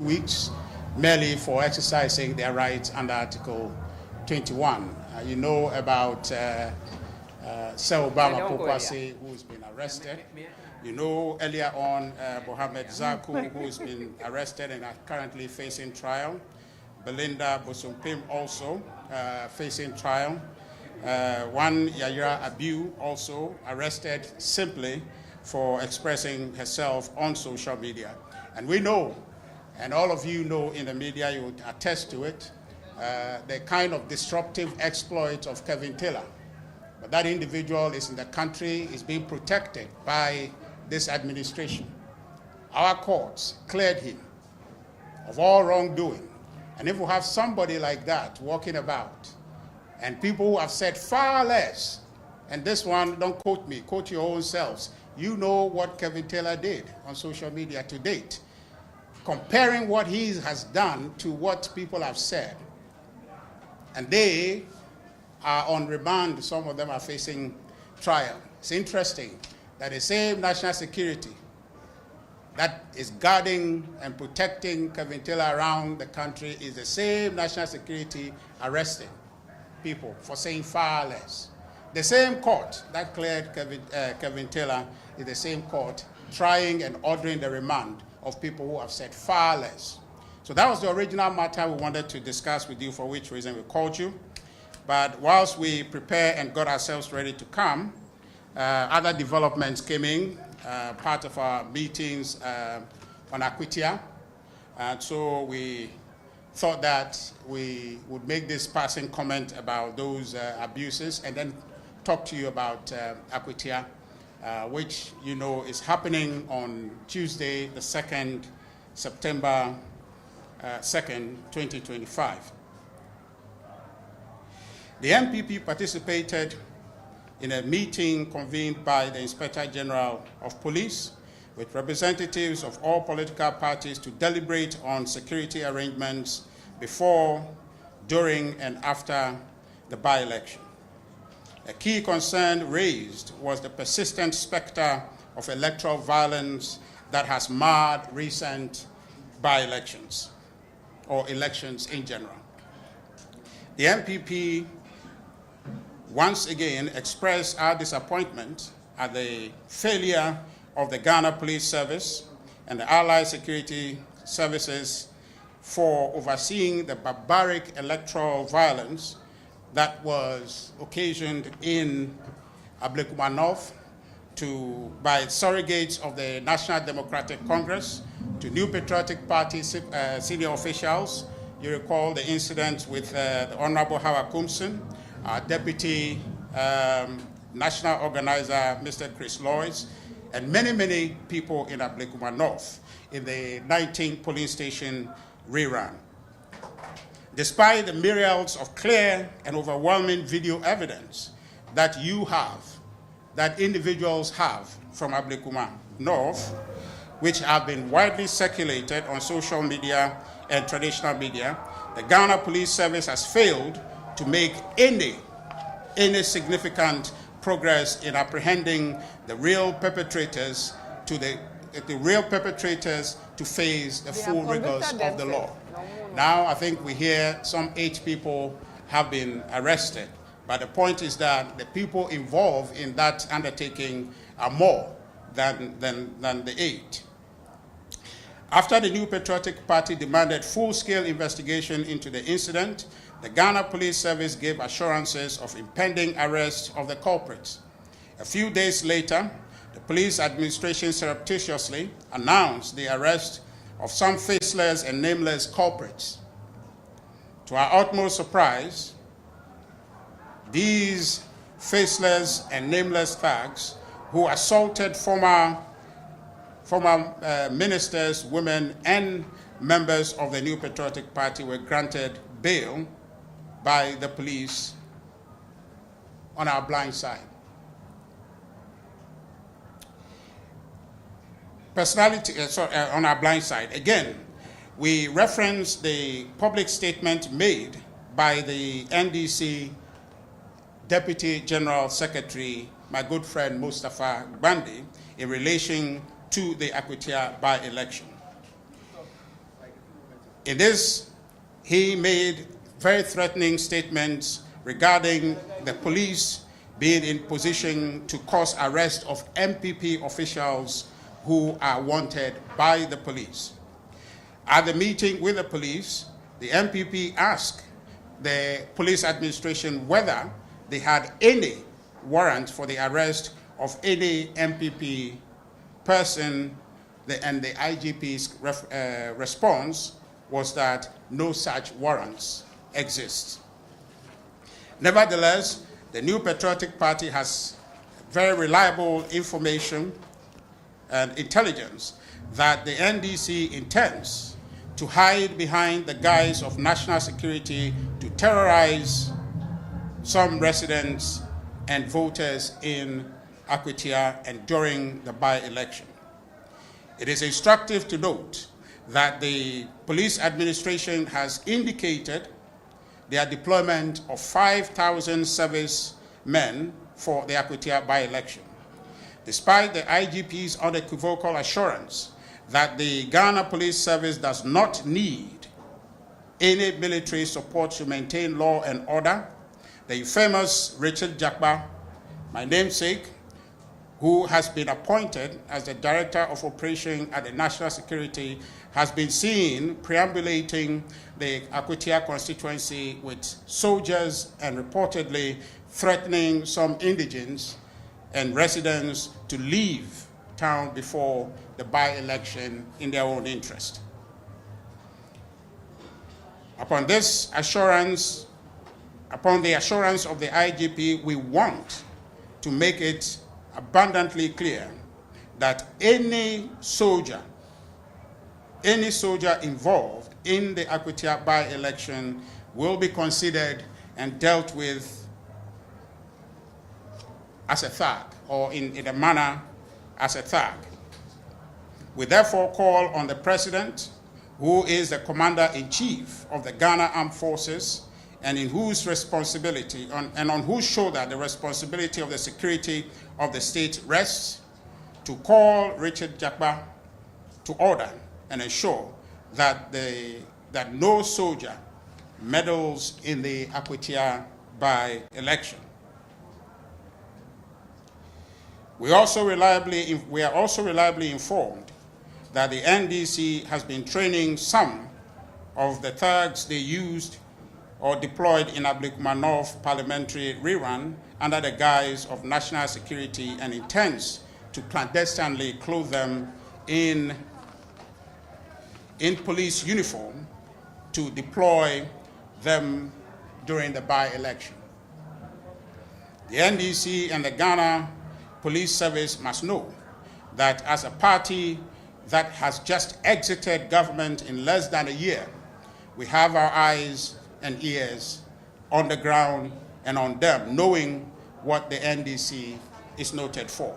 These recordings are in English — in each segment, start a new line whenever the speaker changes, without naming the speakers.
weeks merely for exercising their rights under Article 21. You know about Sir Obama Pokwase, who's been arrested. You know earlier on Mohamed Zaku, who's been arrested and are currently facing trial. Belinda Bosumpim also facing trial. One Yayira Abiu also arrested simply for expressing herself on social media. And we know, and all of you know in the media, you would attest to it, the kind of disruptive exploits of Kevin Taylor. But that individual is in the country, is being protected by this administration. Our courts cleared him of all wrongdoing. And if we have somebody like that walking about, and people who have said far less, and this one, don't quote me, quote your own selves, you know what Kevin Taylor did on social media to date, comparing what he has done to what people have said. And they are on remand, some of them are facing trial. It's interesting that the same national security that is guarding and protecting Kevin Taylor around the country is the same national security arresting people for saying far less. The same court that cleared Kevin Taylor is the same court trying and ordering the remand of people who have said far less. So that was the original matter we wanted to discuss with you, for which reason we called you. But whilst we prepare and got ourselves ready to come, other developments came in, part of our meetings on Akwatia. And so we thought that we would make this passing comment about those abuses and then talk to you about Akwatia, which you know is happening on Tuesday, the 2nd September 2nd, 2025. The NPP participated in a meeting convened by the Inspector General of Police with representatives of all political parties to deliberate on security arrangements before, during, and after the by-election. A key concern raised was the persistent specter of electoral violence that has marred recent by-elections, or elections in general. The NPP once again expressed our disappointment at the failure of the Ghana Police Service and the Allied Security Services for overseeing the barbaric electoral violence that was occasioned in Ablekuma North by surrogates of the National Democratic Congress to New Patriotic Party senior officials. You recall the incident with the Honorable Howard Kumson, our Deputy National Organizer, Mr. Chris Loyce, and many, many people in Ablekuma North in the 19th polling station rerun. Despite the myriads of clear and overwhelming video evidence that you have, that individuals have from Ablekuma North, which have been widely circulated on social media and traditional media, the Ghana Police Service has failed to make any significant progress in apprehending the real perpetrators to face the full rigors of the law. Now I think we hear some 8 people have been arrested, but the point is that the people involved in that undertaking are more than the 8. After the New Patriotic Party demanded full-scale investigation into the incident, the Ghana Police Service gave assurances of impending arrest of the culprits. A few days later, the police administration surreptitiously announced the arrest of some faceless and nameless culprits. To our utmost surprise, these faceless and nameless thugs who assaulted former ministers, women, and members of the New Patriotic Party were granted bail by the police on our blind side. On our blind side. Again, we reference the public statement made by the NDC Deputy General Secretary, my good friend Mustafa Gbandi, in relation to the Akwatia by-election. In this, he made very threatening statements regarding the police being in position to cause arrest of NPP officials who are wanted by the police. At the meeting with the police, the NPP asked the police administration whether they had any warrant for the arrest of any NPP person, and the IGP's response was that no such warrants exist. Nevertheless, the New Patriotic Party has very reliable information and intelligence that the NDC intends to hide behind the guise of national security to terrorize some residents and voters in Akwatia and during the by-election. It is instructive to note that the police administration has indicated their deployment of 5,000 service men for the Akwatia by-election. Despite the IGP's unequivocal assurance that the Ghana Police Service does not need any military support to maintain law and order, the famous Richard Jakba, my namesake, who has been appointed as the Director of Operation at the National Security, has been seen preambulating the Akwatia constituency with soldiers and reportedly threatening some indigents and residents to leave town before the by-election in their own interest. Upon the assurance of the IGP, we want to make it abundantly clear that any soldier involved in the Akwatia by-election will be considered and dealt with as a thug, or in a manner as a thug. We therefore call on the President, who is the Commander-in-Chief of the Ghana Armed Forces, and in whose responsibility, and on whose shoulder the responsibility of the security of the state rests, to call Richard Jakba to order and ensure that no soldier meddles in the Akwatia by-election. We are also reliably informed that the NDC has been training some of the thugs they used or deployed in Abdulmanaf parliamentary rerun under the guise of national security and intends to clandestinely clothe them in police uniform to deploy them during the by-election. The NDC and the Ghana Police Service must know that as a party that has just exited government in less than a year, we have our eyes and ears on the ground and on them, knowing what the NDC is noted for.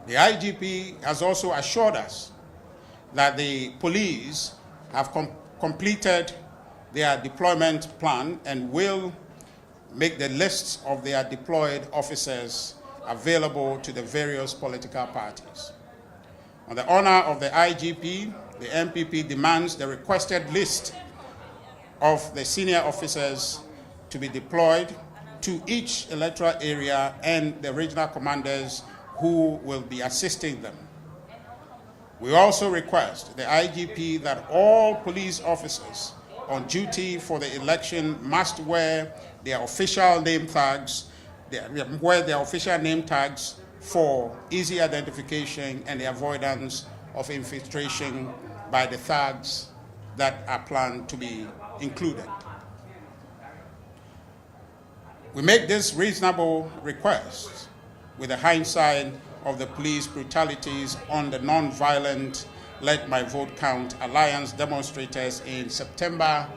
The IGP has also assured us that the police have completed their deployment plan and will make the lists of their deployed officers available to the various political parties. On the honor of the IGP, the NPP demands the requested list of the senior officers to be deployed to each electoral area and the regional commanders who will be assisting them. We also request the IGP that all police officers on duty for the election must wear their official name tags, for easy identification and the avoidance of infiltration by the thugs that are planned to be included. We make this reasonable request with the hindsight of the police brutalities on the non-violent Let My Vote Count Alliance demonstrators in September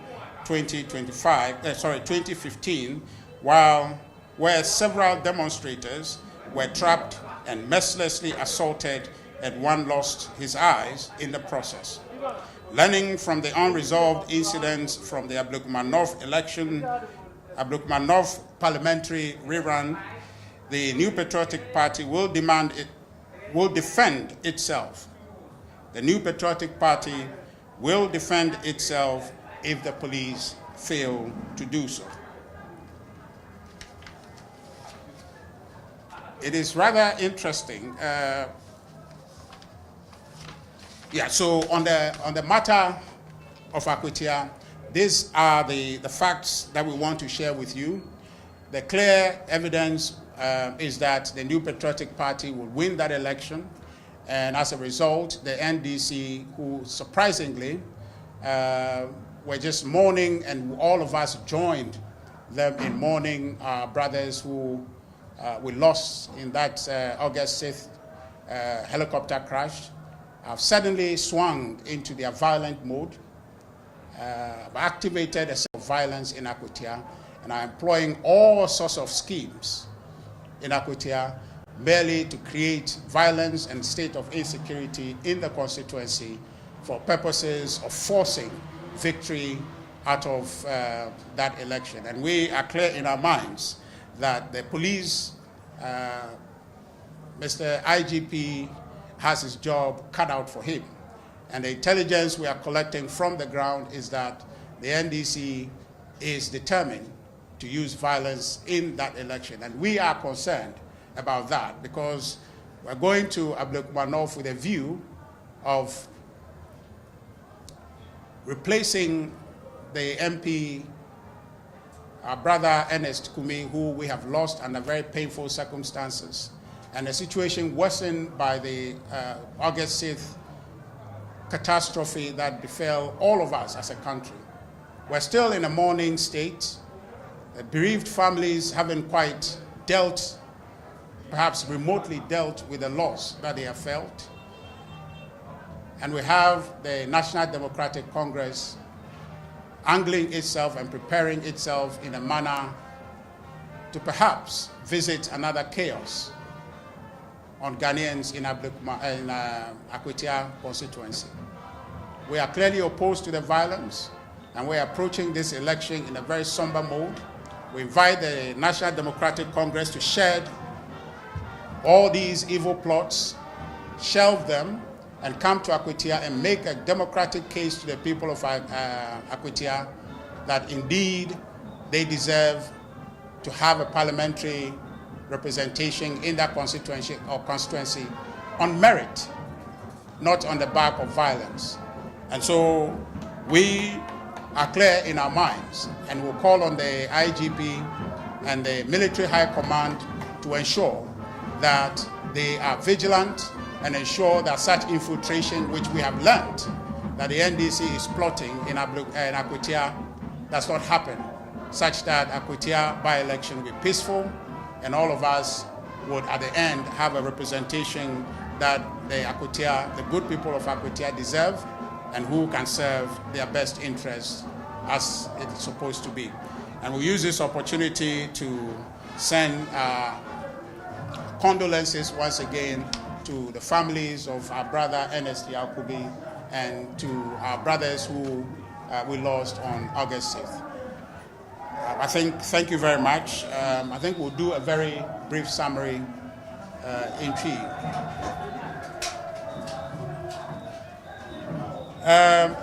2015, where several demonstrators were trapped and mercilessly assaulted and one lost his eyes in the process. Learning from the unresolved incidents from the Abdulmanaf parliamentary rerun, the New Patriotic Party will defend itself. The New Patriotic Party will defend itself if the police fail to do so. It is rather interesting. So on the matter of Akwatia, these are the facts that we want to share with you. The clear evidence is that the New Patriotic Party will win that election, and as a result, the NDC, who surprisingly were just mourning, and all of us joined them in mourning our brothers who we lost in that August 6th helicopter crash, have suddenly swung into their violent mode, activated a sense of violence in Akwatia, and are employing all sorts of schemes in Akwatia merely to create violence and state of insecurity in the constituency for purposes of forcing victory out of that election. And we are clear in our minds that the police, Mr. IGP, has his job cut out for him. And the intelligence we are collecting from the ground is that the NDC is determined to use violence in that election. And we are concerned about that because we're going to Ablekuma North with a view of replacing the MP, our brother Ernest Kumi, who we have lost under very painful circumstances. And the situation worsened by the August 6th catastrophe that befell all of us as a country. We're still in a mourning state. The bereaved families haven't quite dealt, perhaps remotely dealt with the loss that they have felt. And we have the National Democratic Congress angling itself and preparing itself in a manner to perhaps visit another chaos on Ghanaians in Akwatia constituency. We are clearly opposed to the violence, and we are approaching this election in a very somber mode. We invite the National Democratic Congress to shed all these evil plots, shelve them, and come to Akwatia and make a democratic case to the people of Akwatia that indeed they deserve to have a parliamentary representation in that constituency on merit, not on the back of violence. And so we are clear in our minds, and we'll call on the IGP and the military high command to ensure that they are vigilant and ensure that such infiltration, which we have learned that the NDC is plotting in Akwatia, does not happen, such that Akwatia by-election will be peaceful, and all of us would at the end have a representation that the good people of Akwatia deserve, and who can serve their best interests as it's supposed to be. And we'll use this opportunity to send condolences once again to the families of our brother Ernest Yakubi and to our brothers who we lost on August 6th. Thank you very much. I think we'll do a very brief summary in chief.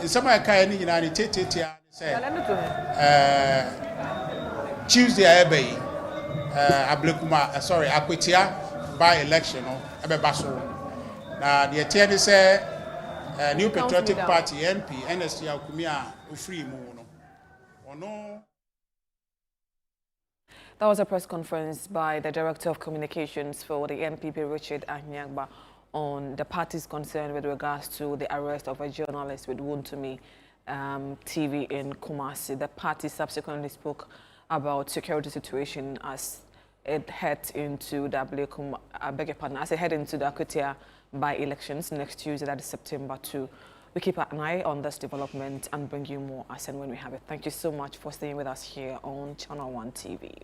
In some way, Tuesday, Akwatia by election, the attendee said, New Patriotic Party MP, Ernest Yakumia, free no.
That was a press conference by the Director of Communications for the NPP, Richard Ahighah, on the party's concern with regards to the arrest of a journalist with Wontumi TV in Kumasi. The party subsequently spoke about security situation as it heads into the Akwatia by-elections next Tuesday, that is September 2. We keep an eye on this development and bring you more as and when we have it. Thank you so much for staying with us here on Channel One TV.